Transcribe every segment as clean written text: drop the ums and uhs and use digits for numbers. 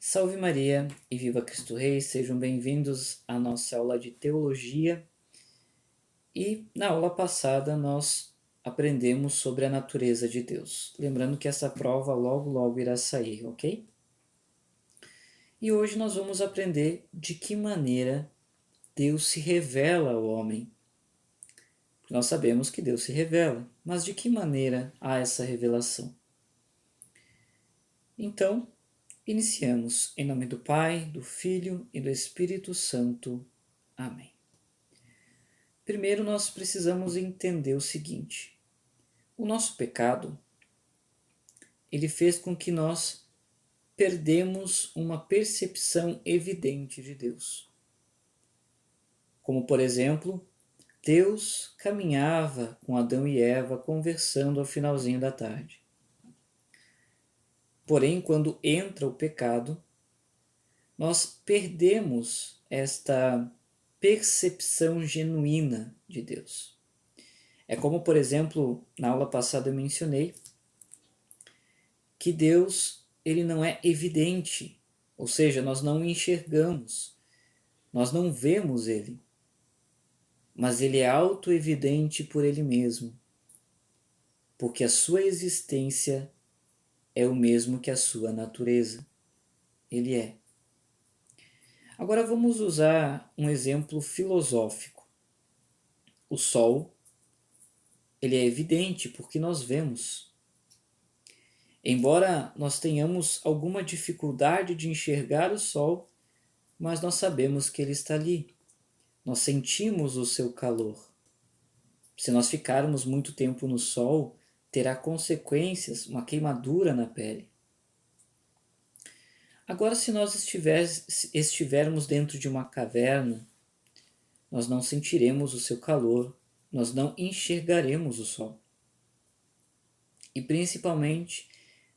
Salve Maria e viva Cristo Rei, sejam bem-vindos à nossa aula de teologia. E na aula passada nós aprendemos sobre a natureza de Deus. Lembrando que essa prova logo irá sair, ok? E hoje nós vamos aprender de que maneira Deus se revela ao homem. Nós sabemos que Deus se revela, mas de que maneira há essa revelação? Então, iniciamos em nome do Pai, do Filho e do Espírito Santo. Amém. Primeiro, nós precisamos entender o seguinte: o nosso pecado, ele fez com que nós perdemos uma percepção evidente de Deus. Como, por exemplo, Deus caminhava com Adão e Eva conversando ao finalzinho da tarde. Porém, quando entra o pecado, nós perdemos esta percepção genuína de Deus. É como, por exemplo, na aula passada eu mencionei que Deus, ele não é evidente, ou seja, nós não o enxergamos, nós não vemos ele, mas ele é auto-evidente por ele mesmo, porque a sua existência é o mesmo que a sua natureza. Ele é. Agora vamos usar um exemplo filosófico. O Sol, ele é evidente porque nós vemos. Embora nós tenhamos alguma dificuldade de enxergar o Sol, mas nós sabemos que ele está ali. Nós sentimos o seu calor. Se nós ficarmos muito tempo no sol, terá consequências, uma queimadura na pele. Agora, se nós estivermos dentro de uma caverna, nós não sentiremos o seu calor, nós não enxergaremos o sol. E principalmente,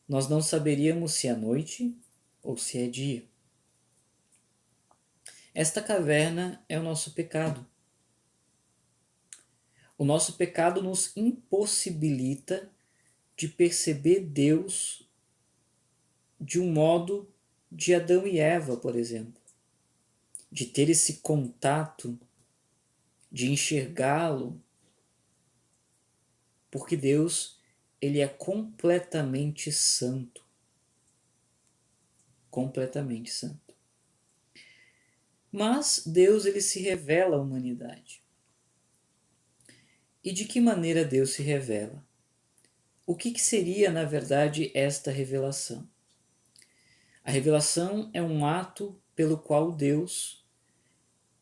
nós não saberíamos se é noite ou se é dia. Esta caverna é o nosso pecado. O nosso pecado nos impossibilita de perceber Deus de um modo de Adão e Eva, por exemplo. De ter esse contato, de enxergá-lo. Porque Deus, ele é completamente santo. Completamente santo. Mas Deus, ele se revela à humanidade. E de que maneira Deus se revela? O que seria, na verdade, esta revelação? A revelação é um ato pelo qual Deus,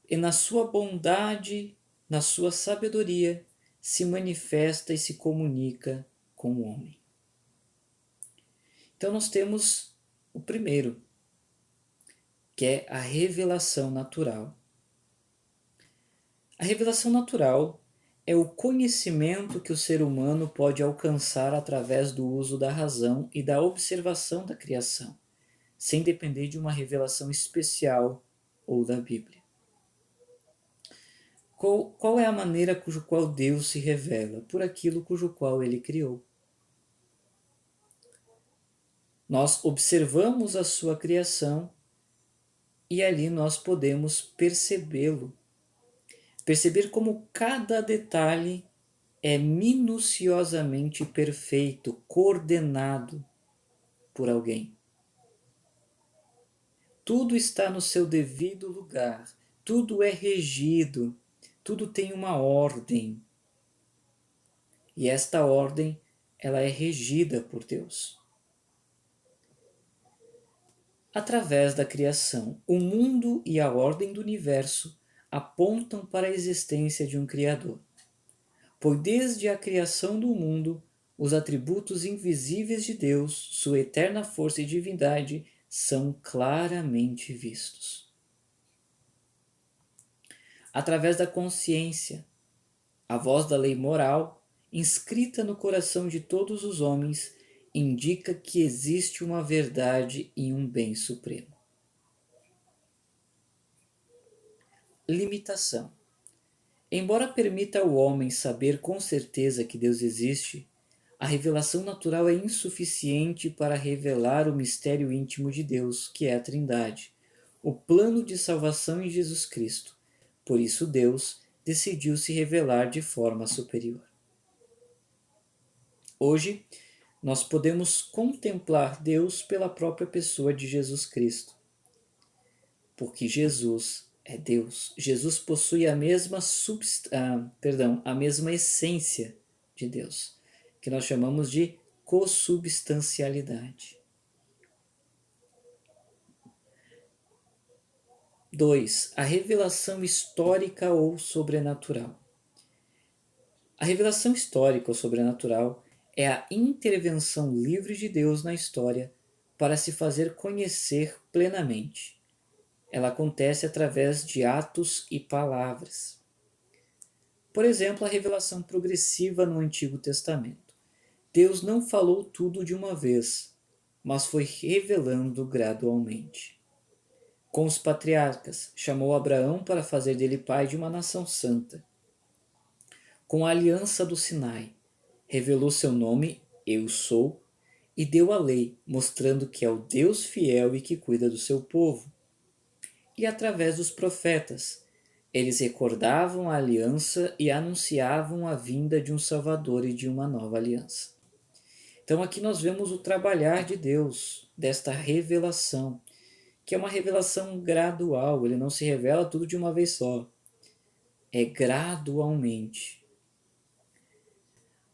e na sua bondade, na sua sabedoria, se manifesta e se comunica com o homem. Então nós temos o primeiro, que é a revelação natural. A revelação natural é o conhecimento que o ser humano pode alcançar através do uso da razão e da observação da criação, sem depender de uma revelação especial ou da Bíblia. Qual é a maneira cujo qual Deus se revela? Por aquilo cujo qual ele criou. Nós observamos a sua criação e ali nós podemos percebê-lo. Perceber como cada detalhe é minuciosamente perfeito, coordenado por alguém. Tudo está no seu devido lugar, tudo é regido, tudo tem uma ordem. E esta ordem, ela é regida por Deus. Através da criação, o mundo e a ordem do universo apontam para a existência de um Criador. Pois desde a criação do mundo, os atributos invisíveis de Deus, sua eterna força e divindade, são claramente vistos. Através da consciência, a voz da lei moral, inscrita no coração de todos os homens, indica que existe uma verdade e um bem supremo. Limitação. Embora permita ao homem saber com certeza que Deus existe, A revelação natural é insuficiente para revelar o mistério íntimo de Deus, que é a Trindade, o plano de salvação em Jesus Cristo. Por isso, Deus decidiu se revelar de forma superior. Hoje, nós podemos contemplar Deus pela própria pessoa de Jesus Cristo, porque Jesus é Deus. Jesus possui a mesma essência de Deus, que nós chamamos de consubstancialidade. 2. A revelação histórica ou sobrenatural. A revelação histórica ou sobrenatural é a intervenção livre de Deus na história para se fazer conhecer plenamente. Ela acontece através de atos e palavras. Por exemplo, a revelação progressiva no Antigo Testamento. Deus não falou tudo de uma vez, mas foi revelando gradualmente. Com os patriarcas, chamou Abraão para fazer dele pai de uma nação santa. Com a aliança do Sinai, revelou seu nome, Eu Sou, e deu a lei, mostrando que é o Deus fiel e que cuida do seu povo. E através dos profetas, eles recordavam a aliança e anunciavam a vinda de um Salvador e de uma nova aliança. Então aqui nós vemos o trabalhar de Deus, desta revelação, que é uma revelação gradual, ele não se revela tudo de uma vez só, é gradualmente.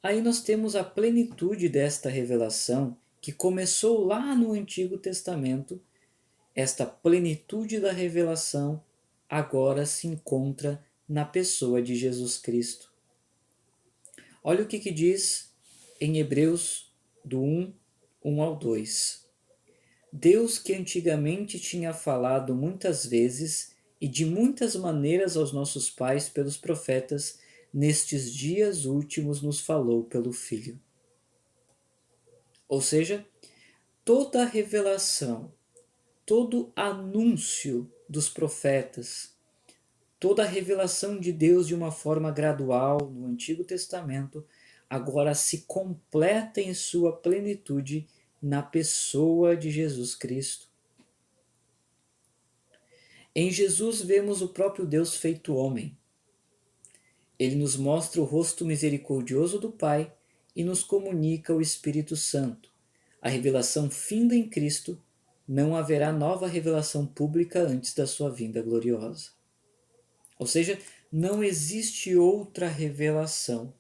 Aí nós temos a plenitude desta revelação, que começou lá no Antigo Testamento. Esta plenitude da revelação agora se encontra na pessoa de Jesus Cristo. Olha o que diz em Hebreus do 1 ao 2. Deus, que antigamente tinha falado muitas vezes e de muitas maneiras aos nossos pais pelos profetas, nestes dias últimos nos falou pelo Filho. Ou seja, toda a revelação, todo anúncio dos profetas, toda a revelação de Deus de uma forma gradual no Antigo Testamento, agora se completa em sua plenitude na pessoa de Jesus Cristo. Em Jesus vemos o próprio Deus feito homem. Ele nos mostra o rosto misericordioso do Pai e nos comunica o Espírito Santo. A revelação finda em Cristo, não haverá nova revelação pública antes da sua vinda gloriosa. Ou seja, não existe outra revelação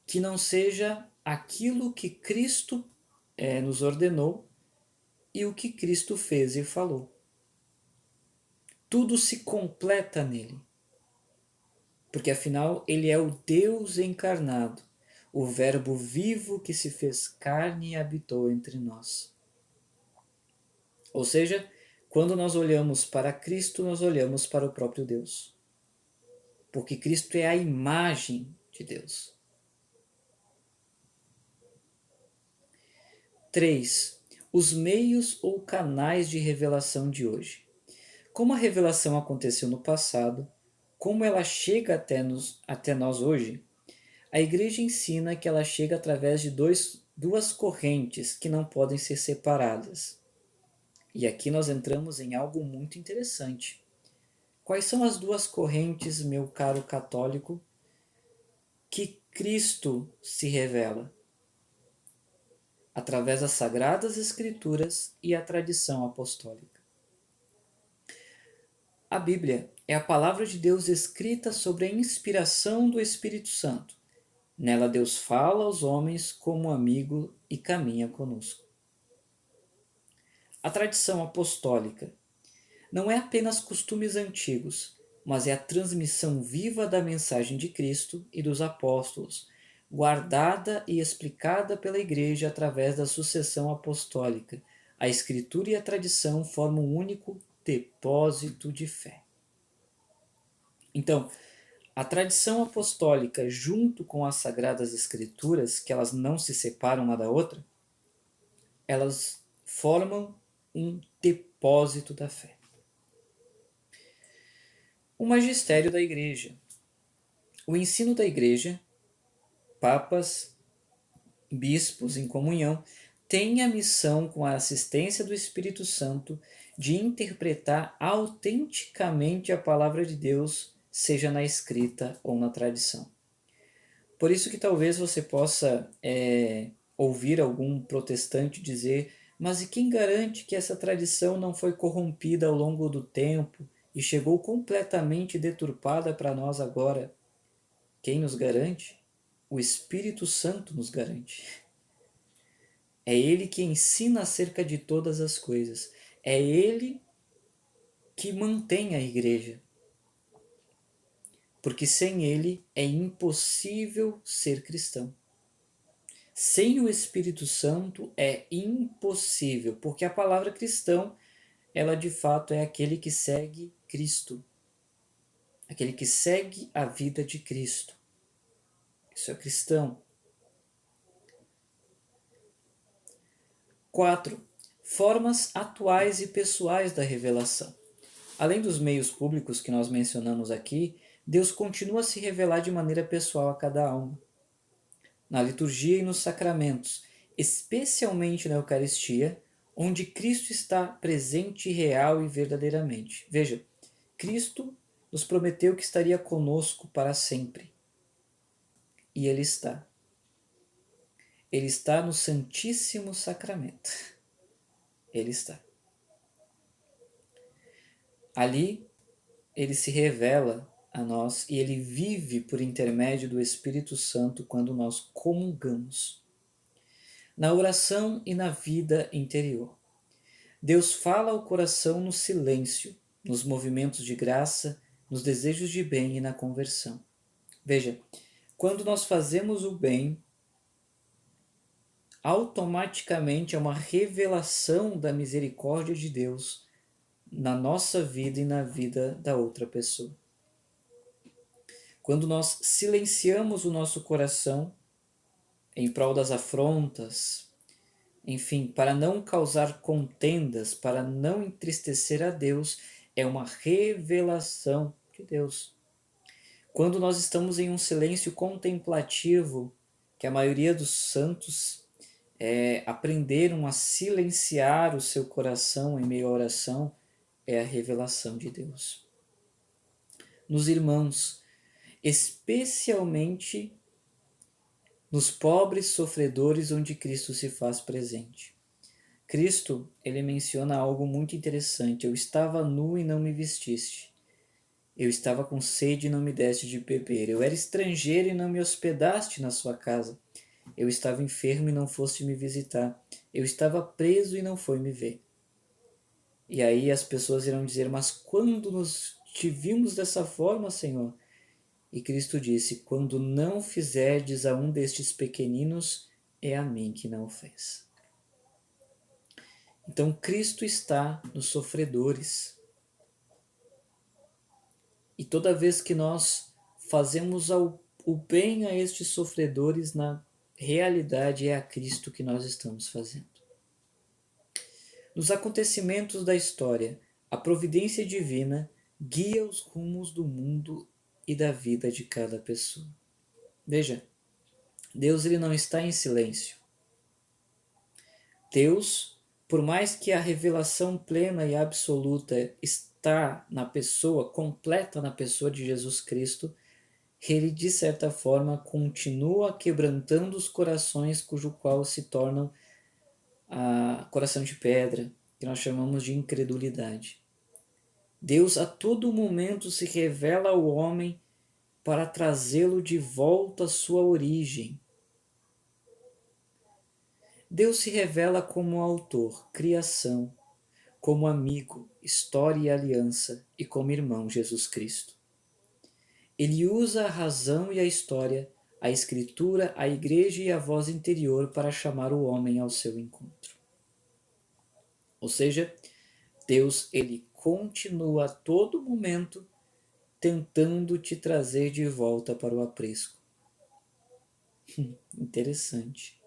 que não seja aquilo que Cristo nos ordenou e o que Cristo fez e falou. Tudo se completa nele. Porque afinal ele é o Deus encarnado, o Verbo vivo que se fez carne e habitou entre nós. Ou seja, quando nós olhamos para Cristo, nós olhamos para o próprio Deus. Porque Cristo é a imagem de Deus. 3. Os meios ou canais de revelação de hoje. Como a revelação aconteceu no passado, como ela chega até nós hoje, a Igreja ensina que ela chega através de duas correntes que não podem ser separadas. E aqui nós entramos em algo muito interessante. Quais são as duas correntes, meu caro católico, que Cristo se revela? Através das Sagradas Escrituras e a tradição apostólica. A Bíblia é a palavra de Deus escrita sobre a inspiração do Espírito Santo. Nela Deus fala aos homens como amigo e caminha conosco. A tradição apostólica não é apenas costumes antigos, mas é a transmissão viva da mensagem de Cristo e dos apóstolos, guardada e explicada pela Igreja através da sucessão apostólica. A Escritura e a tradição formam um único depósito de fé. Então, a tradição apostólica, junto com as Sagradas Escrituras, que elas não se separam uma da outra, elas formam um depósito da fé. O magistério da Igreja. O ensino da Igreja, papas, bispos em comunhão, têm a missão, com a assistência do Espírito Santo, de interpretar autenticamente a palavra de Deus, seja na escrita ou na tradição. Por isso que talvez você possa ouvir algum protestante dizer: mas e quem garante que essa tradição não foi corrompida ao longo do tempo e chegou completamente deturpada para nós agora? Quem nos garante? O Espírito Santo nos garante. É Ele que ensina acerca de todas as coisas. É Ele que mantém a igreja. Porque sem Ele é impossível ser cristão. Sem o Espírito Santo é impossível, porque a palavra cristão, ela de fato é aquele que segue Cristo. Aquele que segue a vida de Cristo. Isso é cristão. 4. Formas atuais e pessoais da revelação. Além dos meios públicos que nós mencionamos aqui, Deus continua a se revelar de maneira pessoal a cada alma. Na liturgia e nos sacramentos, especialmente na Eucaristia, onde Cristo está presente real e verdadeiramente. Veja, Cristo nos prometeu que estaria conosco para sempre. E Ele está. Ele está no Santíssimo Sacramento. Ele está. Ali, Ele se revela a nós e Ele vive por intermédio do Espírito Santo quando nós comungamos. Na oração e na vida interior. Deus fala ao coração no silêncio, nos movimentos de graça, nos desejos de bem e na conversão. Veja, quando nós fazemos o bem, automaticamente é uma revelação da misericórdia de Deus na nossa vida e na vida da outra pessoa. Quando nós silenciamos o nosso coração em prol das afrontas, enfim, para não causar contendas, para não entristecer a Deus, é uma revelação de Deus. Quando nós estamos em um silêncio contemplativo, que a maioria dos santos aprenderam a silenciar o seu coração em meio à oração, é a revelação de Deus. Nos irmãos, especialmente nos pobres sofredores onde Cristo se faz presente. Cristo, ele menciona algo muito interessante. Eu estava nu e não me vestiste. Eu estava com sede e não me deste de beber. Eu era estrangeiro e não me hospedaste na sua casa. Eu estava enfermo e não foste me visitar. Eu estava preso e não foi me ver. E aí as pessoas irão dizer: mas quando nos te vimos dessa forma, Senhor? E Cristo disse: quando não fizerdes a um destes pequeninos, é a mim que não o fez. Então Cristo está nos sofredores. E toda vez que nós fazemos o bem a estes sofredores, na realidade é a Cristo que nós estamos fazendo. Nos acontecimentos da história, a providência divina guia os rumos do mundo e da vida de cada pessoa. Veja, Deus ele não está em silêncio. Deus, por mais que a revelação plena e absoluta está na pessoa, completa na pessoa de Jesus Cristo, ele de certa forma continua quebrantando os corações cujo qual se tornam coração de pedra, que nós chamamos de incredulidade. Deus a todo momento se revela ao homem para trazê-lo de volta à sua origem. Deus se revela como autor, criação, como amigo, história e aliança, e como irmão Jesus Cristo. Ele usa a razão e a história, a escritura, a igreja e a voz interior para chamar o homem ao seu encontro. Ou seja, Deus ele continua a todo momento tentando te trazer de volta para o aprisco. Interessante.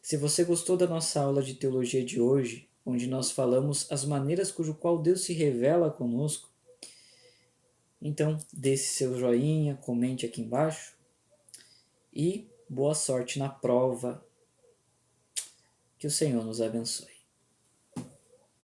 Se você gostou da nossa aula de teologia de hoje, onde nós falamos as maneiras cujo qual Deus se revela conosco, então dê seu joinha, comente aqui embaixo e boa sorte na prova Que o Senhor nos abençoe.